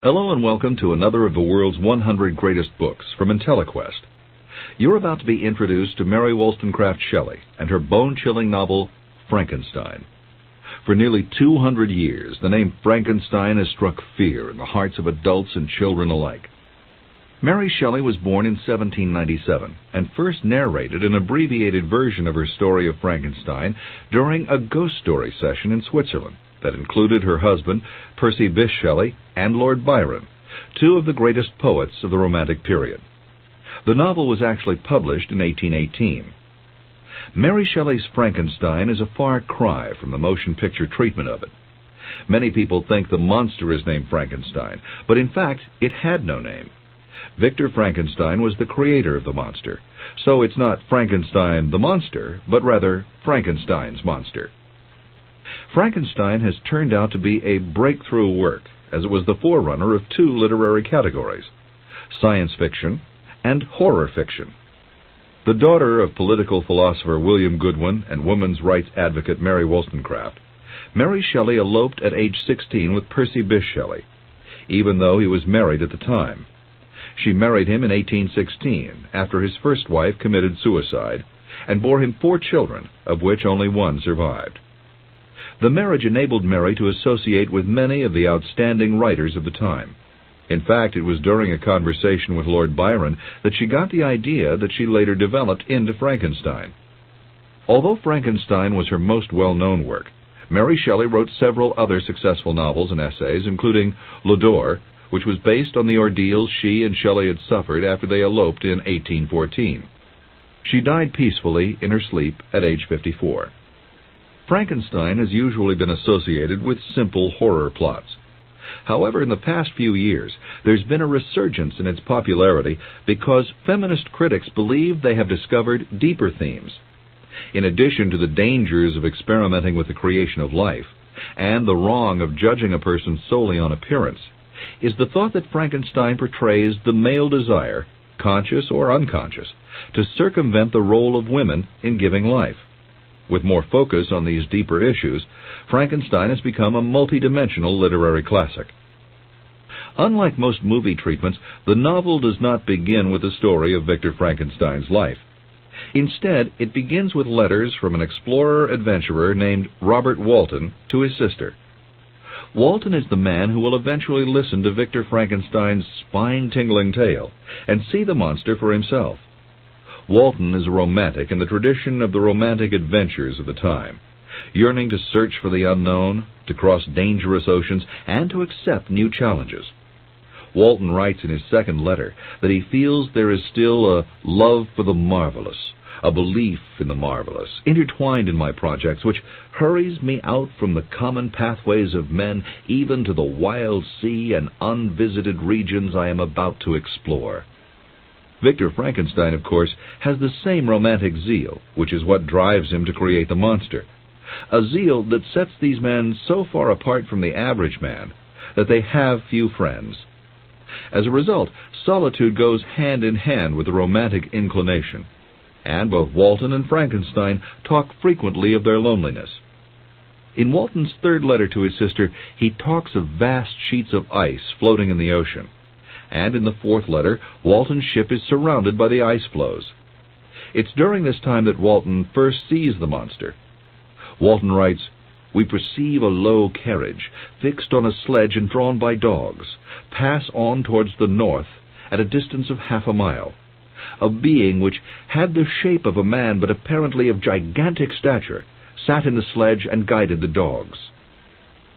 Hello and welcome to another of the world's 100 greatest books from IntelliQuest. You're about to be introduced to Mary Wollstonecraft Shelley and her bone-chilling novel, Frankenstein. For nearly 200 years, the name Frankenstein has struck fear in the hearts of adults and children alike. Mary Shelley was born in 1797 and first narrated an abbreviated version of her story of Frankenstein during a ghost story session in Switzerland that included her husband, Percy Bysshe Shelley, and Lord Byron, two of the greatest poets of the Romantic period. The novel was actually published in 1818. Mary Shelley's Frankenstein is a far cry from the motion picture treatment of it. Many people think the monster is named Frankenstein, but in fact, it had no name. Victor Frankenstein was the creator of the monster, so it's not Frankenstein the monster, but rather Frankenstein's monster. Frankenstein has turned out to be a breakthrough work, as it was the forerunner of two literary categories, science fiction and horror fiction. The daughter of political philosopher William Godwin and women's rights advocate Mary Wollstonecraft, Mary Shelley eloped at age 16 with Percy Bysshe Shelley, even though he was married at the time. She married him in 1816, after his first wife committed suicide, and bore him 4 children, of which only one survived. The marriage enabled Mary to associate with many of the outstanding writers of the time. In fact, it was during a conversation with Lord Byron that she got the idea that she later developed into Frankenstein. Although Frankenstein was her most well-known work, Mary Shelley wrote several other successful novels and essays, including L'Odore, which was based on the ordeals she and Shelley had suffered after they eloped in 1814. She died peacefully in her sleep at age 54. Frankenstein has usually been associated with simple horror plots. However, in the past few years, there's been a resurgence in its popularity because feminist critics believe they have discovered deeper themes. In addition to the dangers of experimenting with the creation of life, and the wrong of judging a person solely on appearance, is the thought that Frankenstein portrays the male desire, conscious or unconscious, to circumvent the role of women in giving life. With more focus on these deeper issues, Frankenstein has become a multidimensional literary classic. Unlike most movie treatments, the novel does not begin with the story of Victor Frankenstein's life. Instead, it begins with letters from an explorer-adventurer named Robert Walton to his sister. Walton is the man who will eventually listen to Victor Frankenstein's spine-tingling tale and see the monster for himself. Walton is a romantic in the tradition of the romantic adventures of the time, yearning to search for the unknown, to cross dangerous oceans, and to accept new challenges. Walton writes in his second letter that he feels there is still a love for the marvelous, a belief in the marvelous, intertwined in my projects, which hurries me out from the common pathways of men even to the wild sea and unvisited regions I am about to explore. Victor Frankenstein, of course, has the same romantic zeal, which is what drives him to create the monster. A zeal that sets these men so far apart from the average man that they have few friends. As a result, solitude goes hand in hand with the romantic inclination, and both Walton and Frankenstein talk frequently of their loneliness. In Walton's third letter to his sister, he talks of vast sheets of ice floating in the ocean. And in the fourth letter, Walton's ship is surrounded by the ice floes. It's during this time that Walton first sees the monster. Walton writes, "We perceive a low carriage, fixed on a sledge and drawn by dogs, pass on towards the north at a distance of half a mile. A being which had the shape of a man but apparently of gigantic stature sat in the sledge and guided the dogs."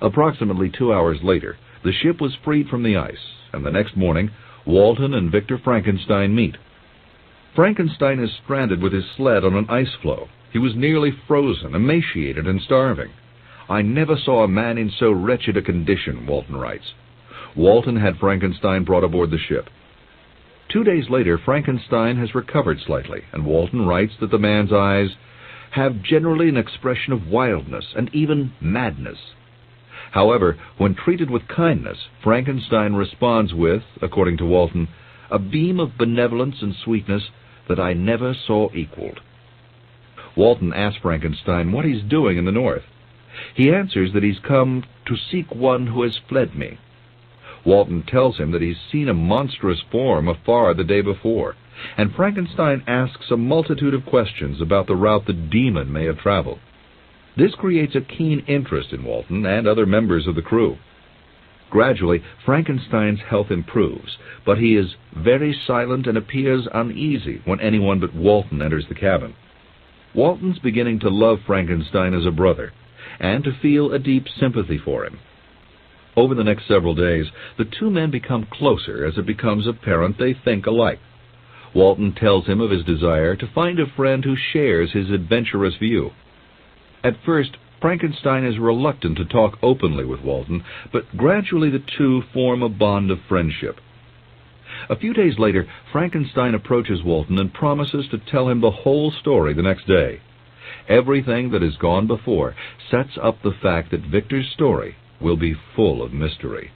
Approximately 2 hours later, the ship was freed from the ice, and the next morning, Walton and Victor Frankenstein meet. Frankenstein is stranded with his sled on an ice floe. He was nearly frozen, emaciated, and starving. "I never saw a man in so wretched a condition," Walton writes. Walton had Frankenstein brought aboard the ship. 2 days later, Frankenstein has recovered slightly, and Walton writes that the man's eyes have generally an expression of wildness and even madness. However, when treated with kindness, Frankenstein responds with, according to Walton, a beam of benevolence and sweetness that I never saw equaled. Walton asks Frankenstein what he's doing in the north. He answers that he's come to seek one who has fled me. Walton tells him that he's seen a monstrous form afar the day before, and Frankenstein asks a multitude of questions about the route the demon may have traveled. This creates a keen interest in Walton and other members of the crew. Gradually, Frankenstein's health improves, but he is very silent and appears uneasy when anyone but Walton enters the cabin. Walton's beginning to love Frankenstein as a brother, and to feel a deep sympathy for him. Over the next several days, the two men become closer as it becomes apparent they think alike. Walton tells him of his desire to find a friend who shares his adventurous view. At first, Frankenstein is reluctant to talk openly with Walton, but gradually the two form a bond of friendship. A few days later, Frankenstein approaches Walton and promises to tell him the whole story the next day. Everything that has gone before sets up the fact that Victor's story will be full of mystery.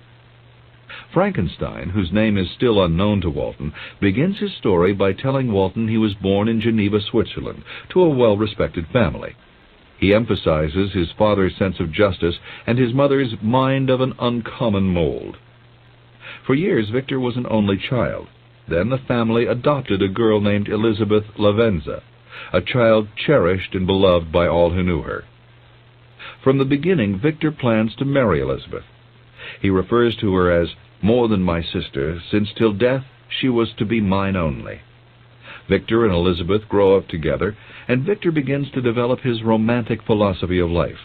Frankenstein, whose name is still unknown to Walton, begins his story by telling Walton he was born in Geneva, Switzerland, to a well-respected family. He emphasizes his father's sense of justice and his mother's mind of an uncommon mold. For years, Victor was an only child. Then the family adopted a girl named Elizabeth Lavenza, a child cherished and beloved by all who knew her. From the beginning, Victor plans to marry Elizabeth. He refers to her as more than my sister, since till death she was to be mine only. Victor and Elizabeth grow up together, and Victor begins to develop his romantic philosophy of life.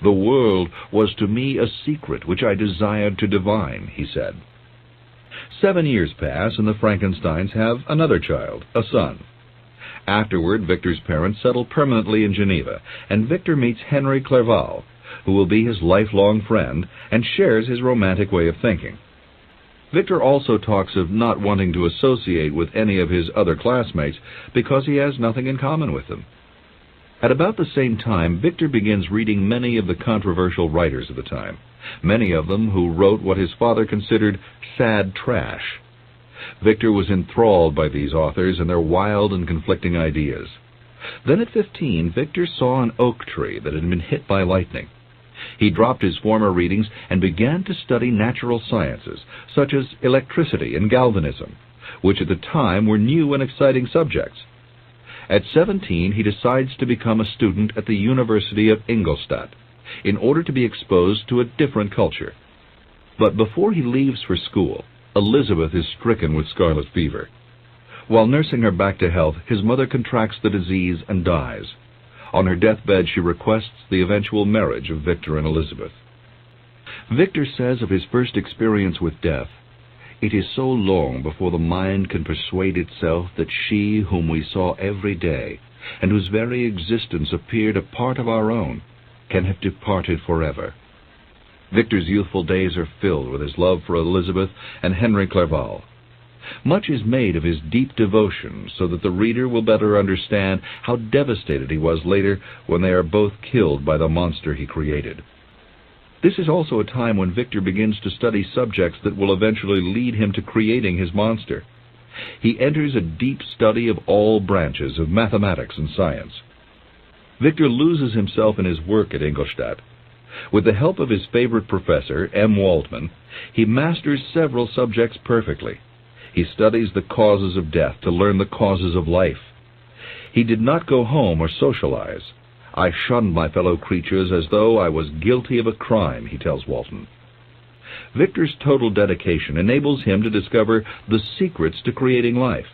The world was to me a secret which I desired to divine, he said. 7 years pass, and the Frankensteins have another child, a son. Afterward, Victor's parents settle permanently in Geneva, and Victor meets Henry Clerval, who will be his lifelong friend and shares his romantic way of thinking. Victor also talks of not wanting to associate with any of his other classmates because he has nothing in common with them. At about the same time, Victor begins reading many of the controversial writers of the time, many of them who wrote what his father considered sad trash. Victor was enthralled by these authors and their wild and conflicting ideas. Then at 15, Victor saw an oak tree that had been hit by lightning. He dropped his former readings and began to study natural sciences, such as electricity and galvanism, which at the time were new and exciting subjects. At 17, he decides to become a student at the University of Ingolstadt, in order to be exposed to a different culture. But before he leaves for school, Elizabeth is stricken with scarlet fever. While nursing her back to health, his mother contracts the disease and dies. On her deathbed, she requests the eventual marriage of Victor and Elizabeth. Victor says of his first experience with death, "It is so long before the mind can persuade itself that she whom we saw every day, and whose very existence appeared a part of our own, can have departed forever." Victor's youthful days are filled with his love for Elizabeth and Henry Clerval. Much is made of his deep devotion so that the reader will better understand how devastated he was later when they are both killed by the monster he created. This is also a time when Victor begins to study subjects that will eventually lead him to creating his monster. He enters a deep study of all branches of mathematics and science. Victor loses himself in his work at Ingolstadt. With the help of his favorite professor, M. Waldman, he masters several subjects perfectly. He studies the causes of death to learn the causes of life. He did not go home or socialize. "I shunned my fellow creatures as though I was guilty of a crime," he tells Walton. Victor's total dedication enables him to discover the secrets to creating life.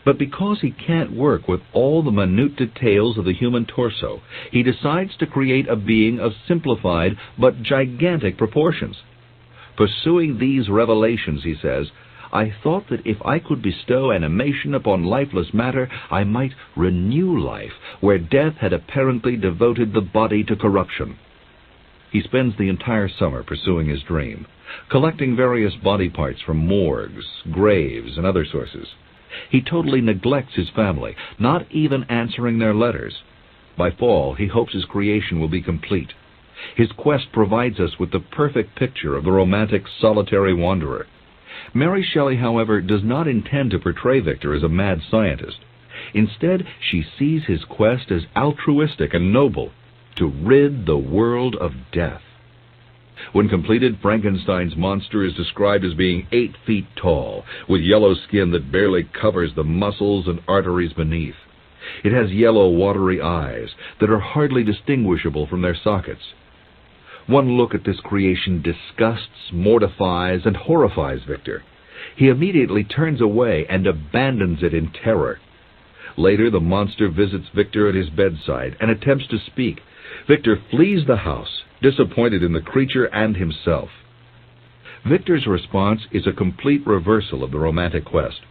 But because he can't work with all the minute details of the human torso, he decides to create a being of simplified but gigantic proportions. Pursuing these revelations, he says, "I thought that if I could bestow animation upon lifeless matter, I might renew life where death had apparently devoted the body to corruption." He spends the entire summer pursuing his dream, collecting various body parts from morgues, graves, and other sources. He totally neglects his family, not even answering their letters. By fall, he hopes his creation will be complete. His quest provides us with the perfect picture of the romantic, solitary wanderer. Mary Shelley, however, does not intend to portray Victor as a mad scientist. Instead, she sees his quest as altruistic and noble, to rid the world of death. When completed, Frankenstein's monster is described as being 8 feet tall, with yellow skin that barely covers the muscles and arteries beneath. It has yellow, watery eyes that are hardly distinguishable from their sockets. One look at this creation disgusts, mortifies, and horrifies Victor. He immediately turns away and abandons it in terror. Later, the monster visits Victor at his bedside and attempts to speak. Victor flees the house, disappointed in the creature and himself. Victor's response is a complete reversal of the romantic quest.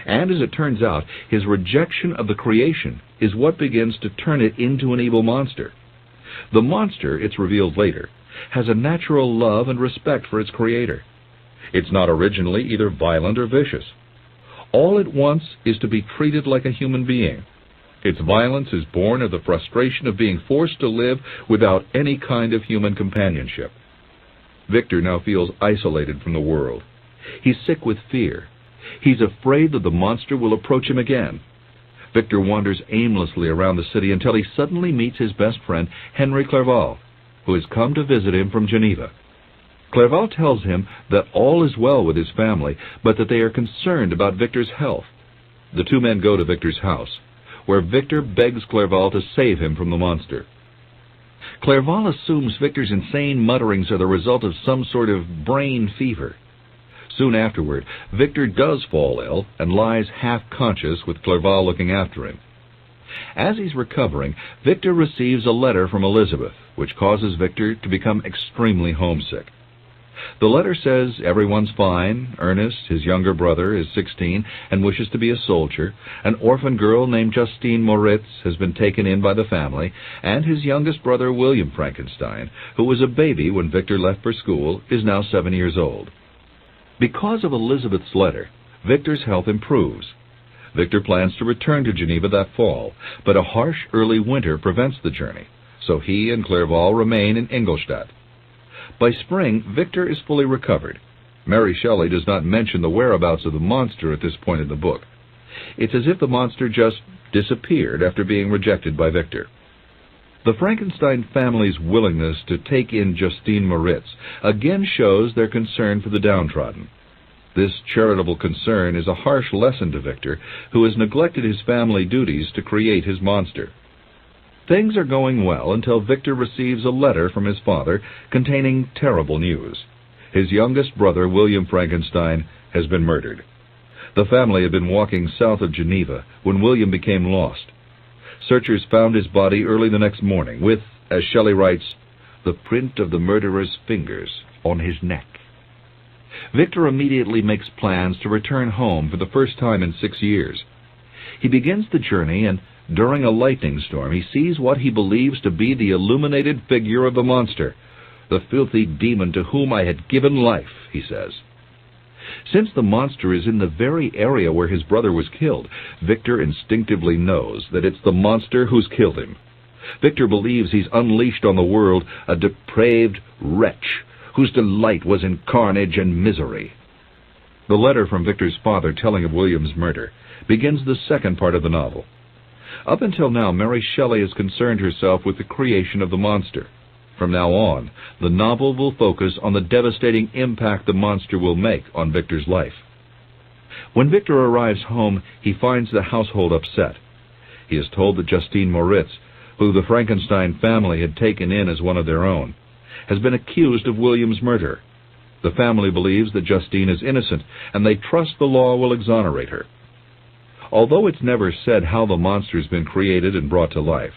And as it turns out, his rejection of the creation is what begins to turn it into an evil monster. The monster, it's revealed later, has a natural love and respect for its creator. It's not originally either violent or vicious. All it wants is to be treated like a human being. Its violence is born of the frustration of being forced to live without any kind of human companionship. Victor now feels isolated from the world. He's sick with fear. He's afraid that the monster will approach him again. Victor wanders aimlessly around the city until he suddenly meets his best friend, Henry Clerval, who has come to visit him from Geneva. Clerval tells him that all is well with his family, but that they are concerned about Victor's health. The two men go to Victor's house, where Victor begs Clerval to save him from the monster. Clerval assumes Victor's insane mutterings are the result of some sort of brain fever. Soon afterward, Victor does fall ill and lies half-conscious with Clerval looking after him. As he's recovering, Victor receives a letter from Elizabeth, which causes Victor to become extremely homesick. The letter says everyone's fine. Ernest, his younger brother, is 16 and wishes to be a soldier. An orphan girl named Justine Moritz has been taken in by the family, and his youngest brother, William Frankenstein, who was a baby when Victor left for school, is now 7 years old. Because of Elizabeth's letter, Victor's health improves. Victor plans to return to Geneva that fall, but a harsh early winter prevents the journey, so he and Clerval remain in Ingolstadt. By spring, Victor is fully recovered. Mary Shelley does not mention the whereabouts of the monster at this point in the book. It's as if the monster just disappeared after being rejected by Victor. The Frankenstein family's willingness to take in Justine Moritz again shows their concern for the downtrodden. This charitable concern is a harsh lesson to Victor, who has neglected his family duties to create his monster. Things are going well until Victor receives a letter from his father containing terrible news. His youngest brother, William Frankenstein, has been murdered. The family had been walking south of Geneva when William became lost. Searchers found his body early the next morning with, as Shelley writes, the print of the murderer's fingers on his neck. Victor immediately makes plans to return home for the first time in 6 years. He begins the journey, and during a lightning storm, he sees what he believes to be the illuminated figure of the monster, the filthy demon to whom I had given life, he says. Since the monster is in the very area where his brother was killed, Victor instinctively knows that it's the monster who's killed him. Victor believes he's unleashed on the world a depraved wretch whose delight was in carnage and misery. The letter from Victor's father telling of William's murder begins the second part of the novel. Up until now, Mary Shelley has concerned herself with the creation of the monster. From now on, the novel will focus on the devastating impact the monster will make on Victor's life. When Victor arrives home, he finds the household upset. He is told that Justine Moritz, who the Frankenstein family had taken in as one of their own, has been accused of William's murder. The family believes that Justine is innocent, and they trust the law will exonerate her. Although it's never said how the monster has been created and brought to life,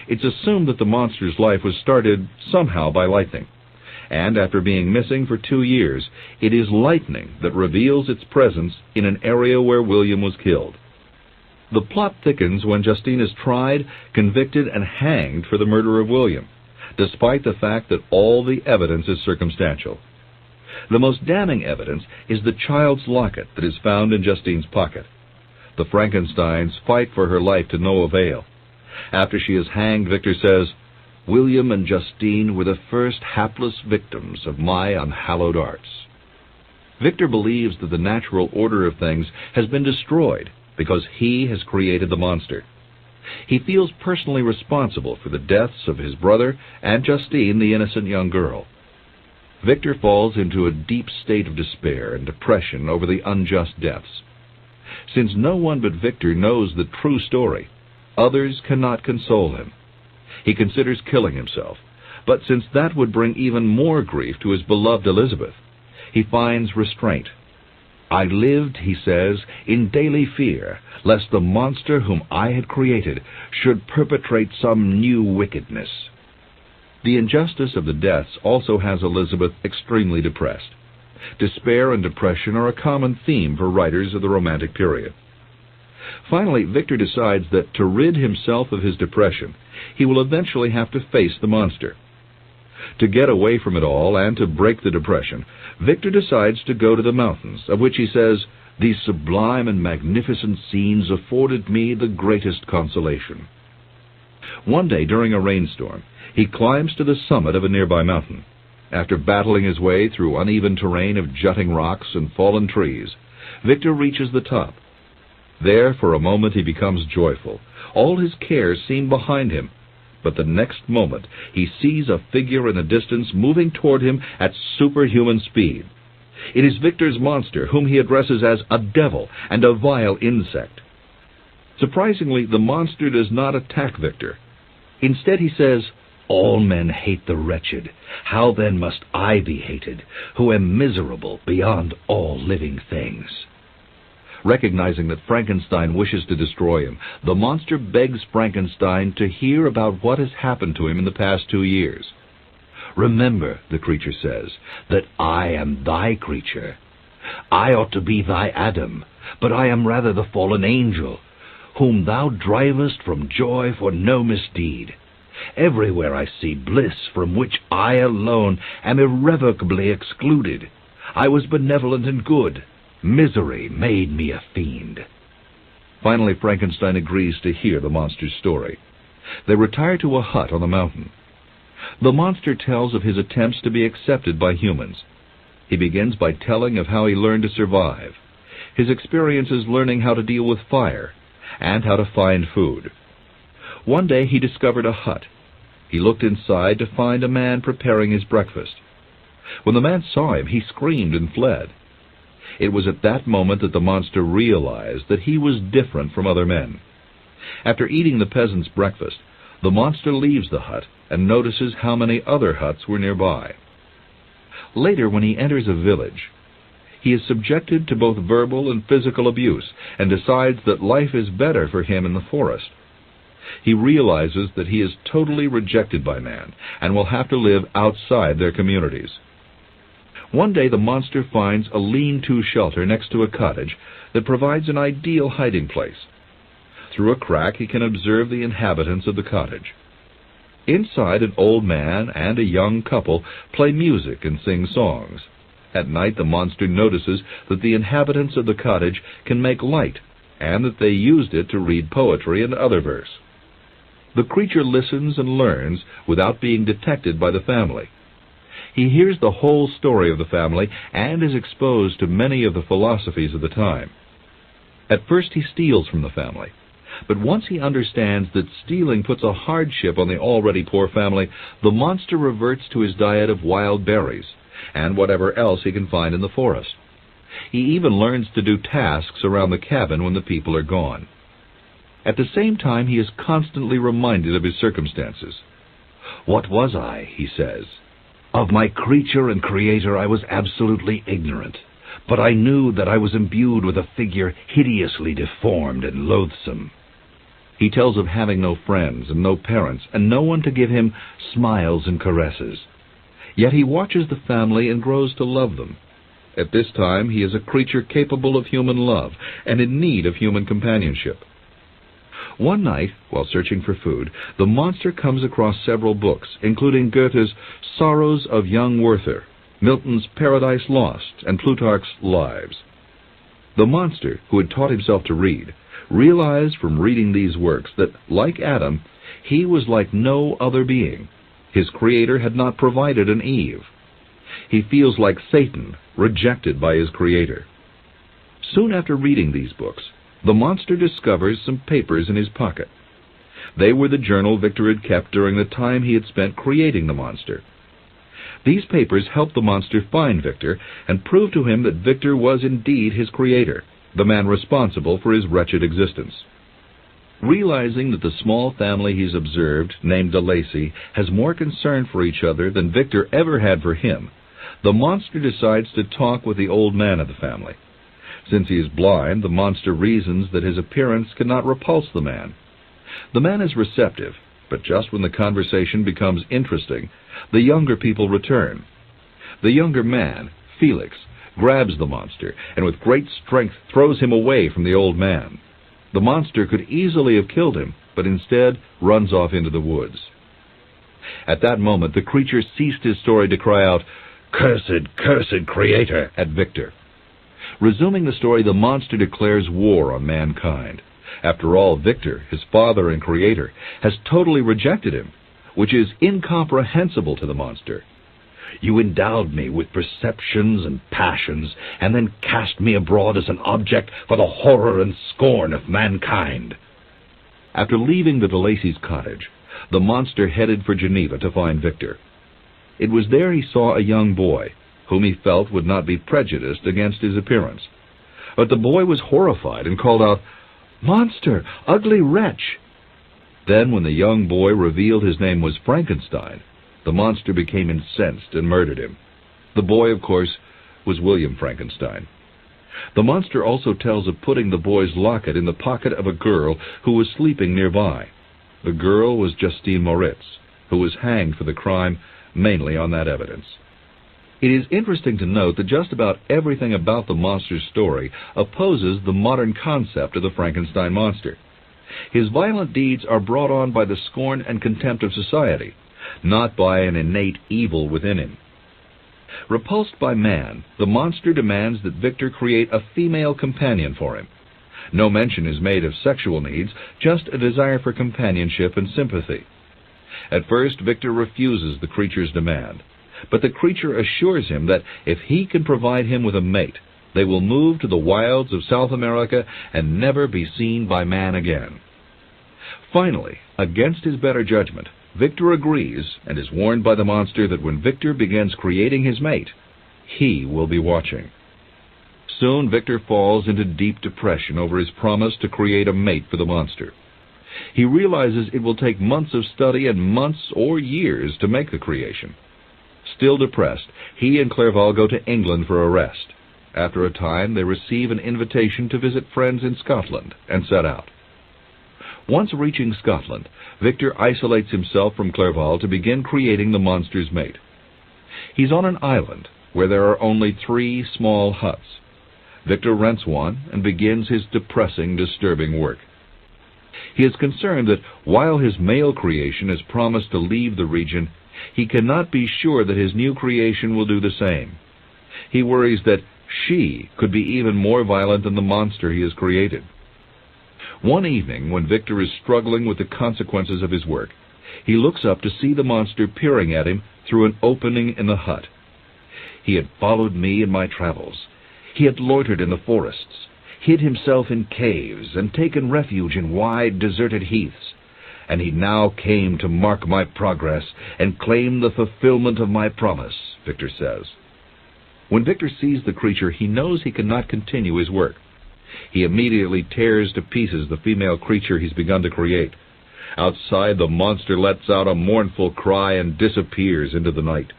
it's assumed that the monster's life was started somehow by lightning. And after being missing for 2 years, it is lightning that reveals its presence in an area where William was killed. The plot thickens when Justine is tried, convicted, and hanged for the murder of William, despite the fact that all the evidence is circumstantial. The most damning evidence is the child's locket that is found in Justine's pocket. The Frankensteins fight for her life to no avail. After she is hanged, Victor says, William and Justine were the first hapless victims of my unhallowed arts. Victor believes that the natural order of things has been destroyed because he has created the monster. He feels personally responsible for the deaths of his brother and Justine, the innocent young girl. Victor falls into a deep state of despair and depression over the unjust deaths. Since no one but Victor knows the true story, others cannot console him. He considers killing himself, but since that would bring even more grief to his beloved Elizabeth, he finds restraint. "I lived," he says, "in daily fear, lest the monster whom I had created should perpetrate some new wickedness." The injustice of the deaths also has Elizabeth extremely depressed. Despair and depression are a common theme for writers of the Romantic period. Finally, Victor decides that to rid himself of his depression, he will eventually have to face the monster. To get away from it all and to break the depression, Victor decides to go to the mountains, of which he says, "These sublime and magnificent scenes afforded me the greatest consolation." One day during a rainstorm, he climbs to the summit of a nearby mountain. After battling his way through uneven terrain of jutting rocks and fallen trees, Victor reaches the top. There, for a moment, he becomes joyful. All his cares seem behind him. But the next moment, he sees a figure in the distance moving toward him at superhuman speed. It is Victor's monster, whom he addresses as a devil and a vile insect. Surprisingly, the monster does not attack Victor. Instead, he says, "All men hate the wretched. How then must I be hated, who am miserable beyond all living things?" Recognizing that Frankenstein wishes to destroy him, the monster begs Frankenstein to hear about what has happened to him in the past 2 years. "Remember," the creature says, "that I am thy creature. I ought to be thy Adam, but I am rather the fallen angel, whom thou drivest from joy for no misdeed. Everywhere I see bliss from which I alone am irrevocably excluded. I was benevolent and good. Misery made me a fiend." Finally, Frankenstein agrees to hear the monster's story. They retire to a hut on the mountain. The monster tells of his attempts to be accepted by humans. He begins by telling of how he learned to survive, his experiences learning how to deal with fire, and how to find food. One day he discovered a hut. He looked inside to find a man preparing his breakfast. When the man saw him, he screamed and fled. It was at that moment that the monster realized that he was different from other men. After eating the peasant's breakfast, the monster leaves the hut and notices how many other huts were nearby. Later, when he enters a village, he is subjected to both verbal and physical abuse and decides that life is better for him in the forest. He realizes that he is totally rejected by man and will have to live outside their communities. One day the monster finds a lean-to shelter next to a cottage that provides an ideal hiding place. Through a crack he can observe the inhabitants of the cottage. Inside, an old man and a young couple play music and sing songs. At night the monster notices that the inhabitants of the cottage can make light, and that they used it to read poetry and other verse. The creature listens and learns without being detected by the family. He hears the whole story of the family and is exposed to many of the philosophies of the time. At first he steals from the family, but once he understands that stealing puts a hardship on the already poor family, the monster reverts to his diet of wild berries and whatever else he can find in the forest. He even learns to do tasks around the cabin when the people are gone. At the same time, he is constantly reminded of his circumstances. "What was I?" he says. "Of my creature and creator I was absolutely ignorant, but I knew that I was imbued with a figure hideously deformed and loathsome." He tells of having no friends and no parents and no one to give him smiles and caresses. Yet he watches the family and grows to love them. At this time he is a creature capable of human love and in need of human companionship. One night, while searching for food, the monster comes across several books, including Goethe's Sorrows of Young Werther, Milton's Paradise Lost, and Plutarch's Lives. The monster, who had taught himself to read, realized from reading these works that, like Adam, he was like no other being. His creator had not provided an Eve. He feels like Satan, rejected by his creator. Soon after reading these books, the monster discovers some papers in his pocket. They were the journal Victor had kept during the time he had spent creating the monster. These papers helped the monster find Victor and prove to him that Victor was indeed his creator, the man responsible for his wretched existence. Realizing that the small family he's observed, named de Lacy, has more concern for each other than Victor ever had for him, the monster decides to talk with the old man of the family. Since he is blind, the monster reasons that his appearance cannot repulse the man. The man is receptive, but just when the conversation becomes interesting, the younger people return. The younger man, Felix, grabs the monster and with great strength throws him away from the old man. The monster could easily have killed him, but instead runs off into the woods. At that moment, the creature ceased his story to cry out, "Cursed, cursed creator!" at Victor. Resuming the story, the monster declares war on mankind. After all, Victor, his father and creator, has totally rejected him, which is incomprehensible to the monster. "You endowed me with perceptions and passions, and then cast me abroad as an object for the horror and scorn of mankind." After leaving the de Lacy's cottage, the monster headed for Geneva to find Victor. It was there he saw a young boy, whom he felt would not be prejudiced against his appearance. But the boy was horrified and called out, "Monster! Ugly wretch!" Then, when the young boy revealed his name was Frankenstein, the monster became incensed and murdered him. The boy, of course, was William Frankenstein. The monster also tells of putting the boy's locket in the pocket of a girl who was sleeping nearby. The girl was Justine Moritz, who was hanged for the crime mainly on that evidence. It is interesting to note that just about everything about the monster's story opposes the modern concept of the Frankenstein monster. His violent deeds are brought on by the scorn and contempt of society, not by an innate evil within him. Repulsed by man, the monster demands that Victor create a female companion for him. No mention is made of sexual needs, just a desire for companionship and sympathy. At first, Victor refuses the creature's demand, but the creature assures him that if he can provide him with a mate, they will move to the wilds of South America and never be seen by man again. Finally, against his better judgment, Victor agrees and is warned by the monster that when Victor begins creating his mate, he will be watching. Soon Victor falls into deep depression over his promise to create a mate for the monster. He realizes it will take months of study and months or years to make the creation. Still depressed, he and Clerval go to England for a rest. After a time, they receive an invitation to visit friends in Scotland and set out. Once reaching Scotland, Victor isolates himself from Clerval to begin creating the monster's mate. He's on an island where there are only 3 small huts. Victor rents one and begins his depressing, disturbing work. He is concerned that while his male creation has promised to leave the region, he cannot be sure that his new creation will do the same. He worries that she could be even more violent than the monster he has created. One evening, when Victor is struggling with the consequences of his work, he looks up to see the monster peering at him through an opening in the hut. He had followed me in my travels. He had loitered in the forests, hid himself in caves, and taken refuge in wide, deserted heaths. And he now came to mark my progress and claim the fulfillment of my promise, Victor says. When Victor sees the creature, he knows he cannot continue his work. He immediately tears to pieces the female creature he's begun to create. Outside, the monster lets out a mournful cry and disappears into the night.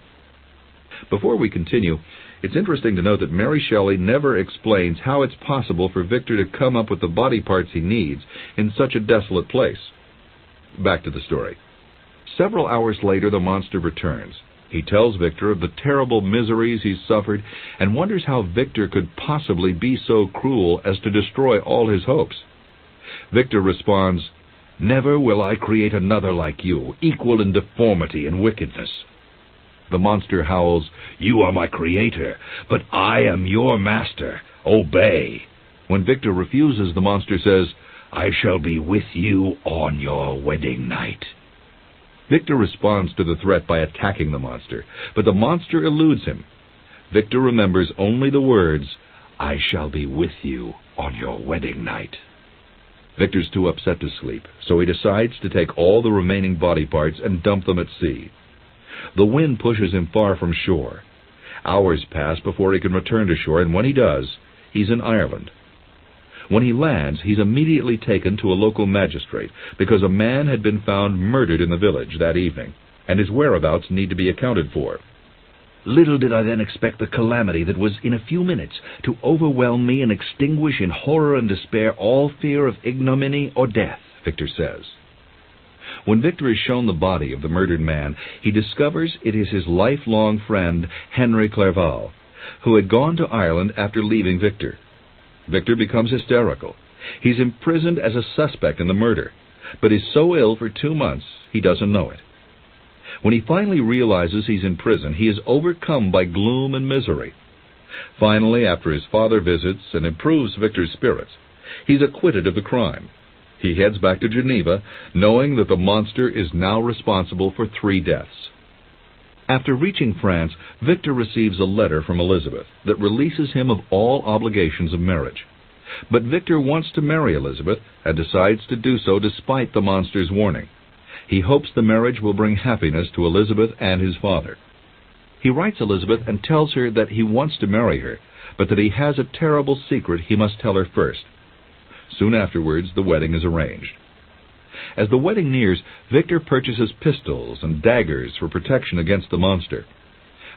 Before we continue, it's interesting to note that Mary Shelley never explains how it's possible for Victor to come up with the body parts he needs in such a desolate place. Back to the story. Several hours later, the monster returns. He tells Victor of the terrible miseries he's suffered and wonders how Victor could possibly be so cruel as to destroy all his hopes. Victor responds, "Never will I create another like you, equal in deformity and wickedness." The monster howls, "You are my creator, but I am your master. Obey." When Victor refuses, the monster says, "I shall be with you on your wedding night." Victor responds to the threat by attacking the monster, but the monster eludes him. Victor remembers only the words, "I shall be with you on your wedding night." Victor's too upset to sleep, so he decides to take all the remaining body parts and dump them at sea. The wind pushes him far from shore. Hours pass before he can return to shore, and when he does, he's in Ireland. When he lands, he's immediately taken to a local magistrate because a man had been found murdered in the village that evening, and his whereabouts need to be accounted for. Little did I then expect the calamity that was in a few minutes to overwhelm me and extinguish in horror and despair all fear of ignominy or death, Victor says. When Victor is shown the body of the murdered man, he discovers it is his lifelong friend, Henry Clerval, who had gone to Ireland after leaving Victor. Victor becomes hysterical. He's imprisoned as a suspect in the murder, but is so ill for 2 months he doesn't know it. When he finally realizes he's in prison, he is overcome by gloom and misery. Finally, after his father visits and improves Victor's spirits, he's acquitted of the crime. He heads back to Geneva, knowing that the monster is now responsible for 3 deaths. After reaching France, Victor receives a letter from Elizabeth that releases him of all obligations of marriage. But Victor wants to marry Elizabeth and decides to do so despite the monster's warning. He hopes the marriage will bring happiness to Elizabeth and his father. He writes Elizabeth and tells her that he wants to marry her, but that he has a terrible secret he must tell her first. Soon afterwards, the wedding is arranged. As the wedding nears, Victor purchases pistols and daggers for protection against the monster.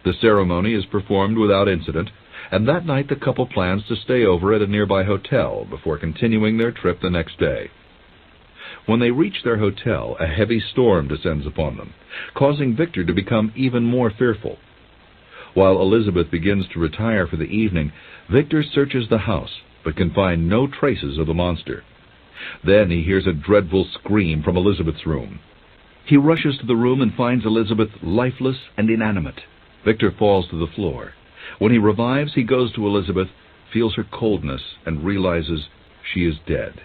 The ceremony is performed without incident, and that night the couple plans to stay over at a nearby hotel before continuing their trip the next day. When they reach their hotel, a heavy storm descends upon them, causing Victor to become even more fearful. While Elizabeth begins to retire for the evening, Victor searches the house, but can find no traces of the monster. Then he hears a dreadful scream from Elizabeth's room. He rushes to the room and finds Elizabeth lifeless and inanimate. Victor falls to the floor. When he revives, he goes to Elizabeth, feels her coldness, and realizes she is dead.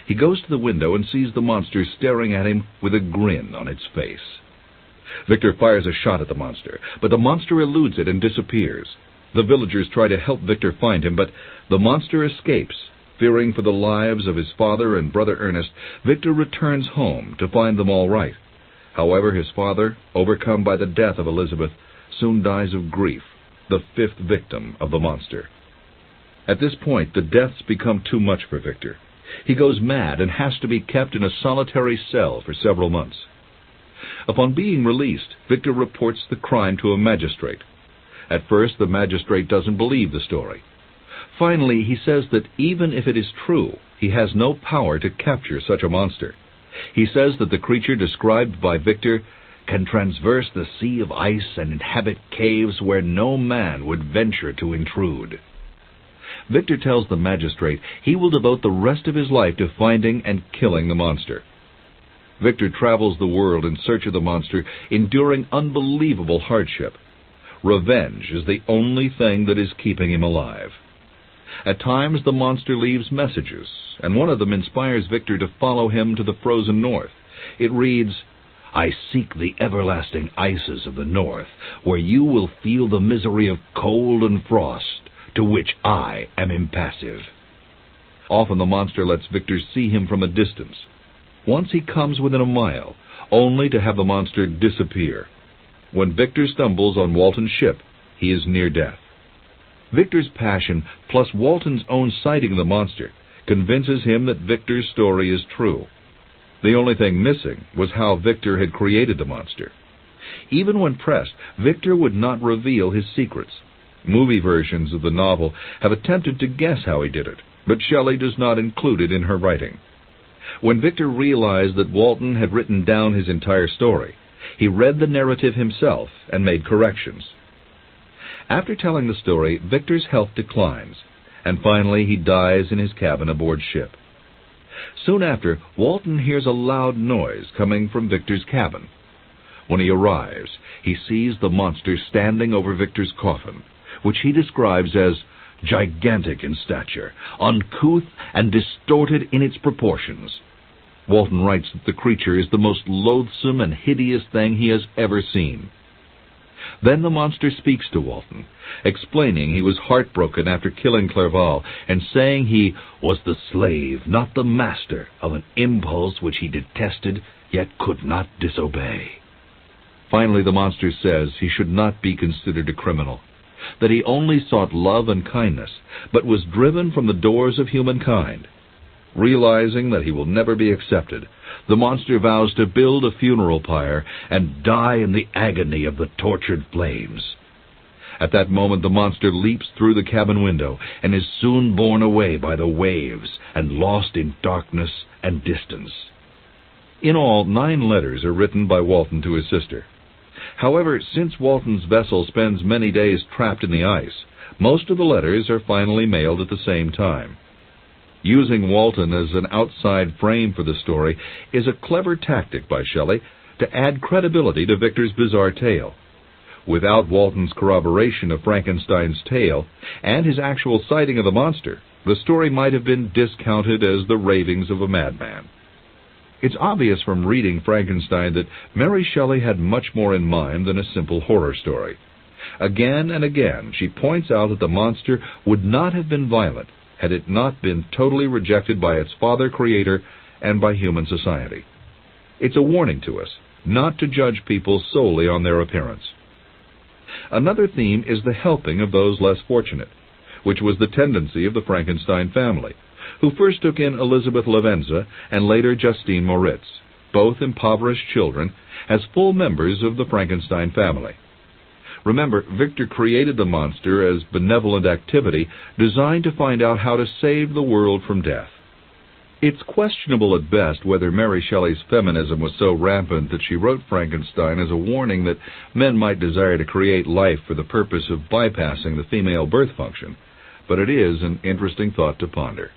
He goes to the window and sees the monster staring at him with a grin on its face. Victor fires a shot at the monster, but the monster eludes it and disappears. The villagers try to help Victor find him, but the monster escapes. Fearing for the lives of his father and brother Ernest, Victor returns home to find them all right. However, his father, overcome by the death of Elizabeth, soon dies of grief, the 5th victim of the monster. At this point, the deaths become too much for Victor. He goes mad and has to be kept in a solitary cell for several months. Upon being released, Victor reports the crime to a magistrate. At first, the magistrate doesn't believe the story. Finally, he says that even if it is true, he has no power to capture such a monster. He says that the creature described by Victor can traverse the sea of ice and inhabit caves where no man would venture to intrude. Victor tells the magistrate he will devote the rest of his life to finding and killing the monster. Victor travels the world in search of the monster, enduring unbelievable hardship. Revenge is the only thing that is keeping him alive. At times the monster leaves messages, and one of them inspires Victor to follow him to the frozen north. It reads, "I seek the everlasting ices of the north, where you will feel the misery of cold and frost, to which I am impassive." Often the monster lets Victor see him from a distance. Once he comes within a mile, only to have the monster disappear. When Victor stumbles on Walton's ship, he is near death. Victor's passion, plus Walton's own sighting of the monster, convinces him that Victor's story is true. The only thing missing was how Victor had created the monster. Even when pressed, Victor would not reveal his secrets. Movie versions of the novel have attempted to guess how he did it, but Shelley does not include it in her writing. When Victor realized that Walton had written down his entire story, he read the narrative himself and made corrections. After telling the story, Victor's health declines, and finally he dies in his cabin aboard ship. Soon after, Walton hears a loud noise coming from Victor's cabin. When he arrives, he sees the monster standing over Victor's coffin, which he describes as gigantic in stature, uncouth and distorted in its proportions. Walton writes that the creature is the most loathsome and hideous thing he has ever seen. Then the monster speaks to Walton, explaining he was heartbroken after killing Clerval, and saying he was the slave, not the master, of an impulse which he detested, yet could not disobey. Finally, the monster says he should not be considered a criminal, that he only sought love and kindness, but was driven from the doors of humankind. Realizing that he will never be accepted, the monster vows to build a funeral pyre and die in the agony of the tortured flames. At that moment, the monster leaps through the cabin window and is soon borne away by the waves and lost in darkness and distance. In all, 9 letters are written by Walton to his sister. However, since Walton's vessel spends many days trapped in the ice, most of the letters are finally mailed at the same time. Using Walton as an outside frame for the story is a clever tactic by Shelley to add credibility to Victor's bizarre tale. Without Walton's corroboration of Frankenstein's tale and his actual sighting of the monster, the story might have been discounted as the ravings of a madman. It's obvious from reading Frankenstein that Mary Shelley had much more in mind than a simple horror story. Again and again, she points out that the monster would not have been violent had it not been totally rejected by its father-creator and by human society. It's a warning to us not to judge people solely on their appearance. Another theme is the helping of those less fortunate, which was the tendency of the Frankenstein family, who first took in Elizabeth Lavenza and later Justine Moritz, both impoverished children, as full members of the Frankenstein family. Remember, Victor created the monster as benevolent activity designed to find out how to save the world from death. It's questionable at best whether Mary Shelley's feminism was so rampant that she wrote Frankenstein as a warning that men might desire to create life for the purpose of bypassing the female birth function, but it is an interesting thought to ponder.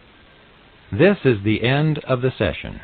This is the end of the session.